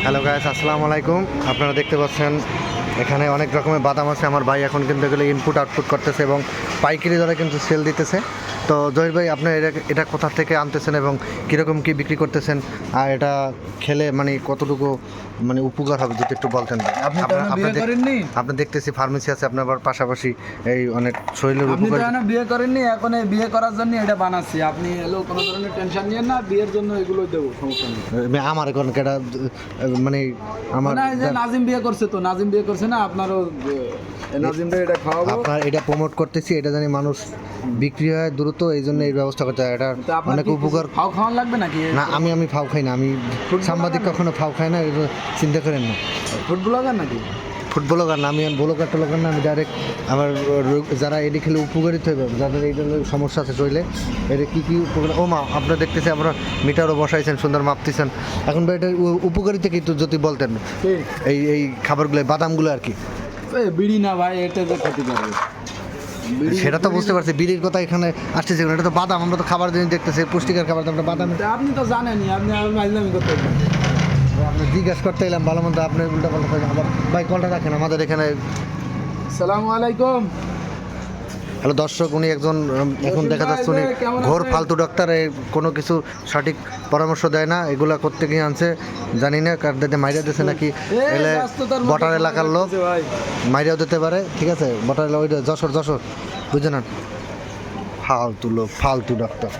Hello guys, আসসালামু আলাইকুম। আপনারা দেখতে পাচ্ছেন এখানে অনেক রকমের বাদাম আছে। আমার ভাই এখন কিন্তু এগুলো ইনপুট আউটপুট করতেছে এবং পাইকারি দরে কিন্তু সেল দিতেছে। তো জহির ভাই, আপনি এটা কোথা থেকে আনতেছেন এবং কীরকম কী বিক্রি করতেছেন, আর এটা খেলে মানে কতটুকু মানে উপকার হবে যদি একটু বলতেন। আপনি দেখতেছি ফার্মেসি আছে আপনার আবার পাশাপাশি এই অনেক শরীরের উপকার। আপনি তো বিয়ে করেননি, এখন এই বিয়ে করার জন্য এটা বানাচ্ছি। আপনি এলো কোনো ধরনের টেনশন নিয়েন না, বিয়ের জন্য এগুলো দেবো, সমস্যা নেই। আমার এখন কেটা মানে আমার নাজিম বিয়ে করছে, তো নাজিম বিয়ে করছে না, আপনারও নাজিমটা এটা খাওয়াবো। আপনার এটা প্রমোট করতেছি, এটা জানি মানুষ বিক্রি হয় দ্রুত, এই জন্য এই ব্যবস্থা করতে হয়। এটা অনেক উপকার। ফাও খাওয়ান লাগবে নাকি? না, আমি ফাও খাই না, আমি সাংবাদিক কখনো ফাও খাই না, এগুলো চিন্তা করেন না। ফুড ব্লগার নাকি? ফুড ব্লগার না, আমি ব্লগার টোলগার না, আমি ডাইরেক্ট আমার যারা এটি খেলে উপকারিত হবে, যাদের এই সমস্যা আছে চলে এটা কী কী উপকার। ও মা, আপনারা দেখতেছি আমরা মিটারও বসাইছেন, সুন্দর মাপতেছেন। এখন ভাই এটা উপকারিতা কি একটু যদি বলতেন, এই খাবারগুলো, বাদামগুলো আর কি। বিড়ি না ভাই, এটা যে ক্ষতি করবে সেটা তো বুঝতে পারছি, বিড়ির কথা এখানে আসতেছে, এটা তো বাদাম, আমরা তো খাবার জিনিস দেখতেছি, পুষ্টিকর খাবার, আমরা বাদাম। আপনি তো জানেনই, আপনি মাইজলামি করতে আপনি জিজ্ঞাসা করতে এলাম ভালো মন্দ, আপনি উল্টা পাল্টা আবার। ভাই কলটা রাখেন আমাদের এখানে। সালামু আলাইকুম। হ্যালো দর্শক, উনি একজন এখন দেখা যাচ্ছে উনি ঘোর ফালতু ডাক্তার, কোনো কিছু সঠিক পরামর্শ দেয় না। এগুলা করতে গিয়ে আনছে জানি না, কার দিতে মাইরা দিতেছে নাকি, এলে বটার এলাকার লোক মাইরাও দিতে পারে। ঠিক আছে, বটার ওই যশোর বুঝে না, ফালতু লোক, ফালতু ডাক্তার।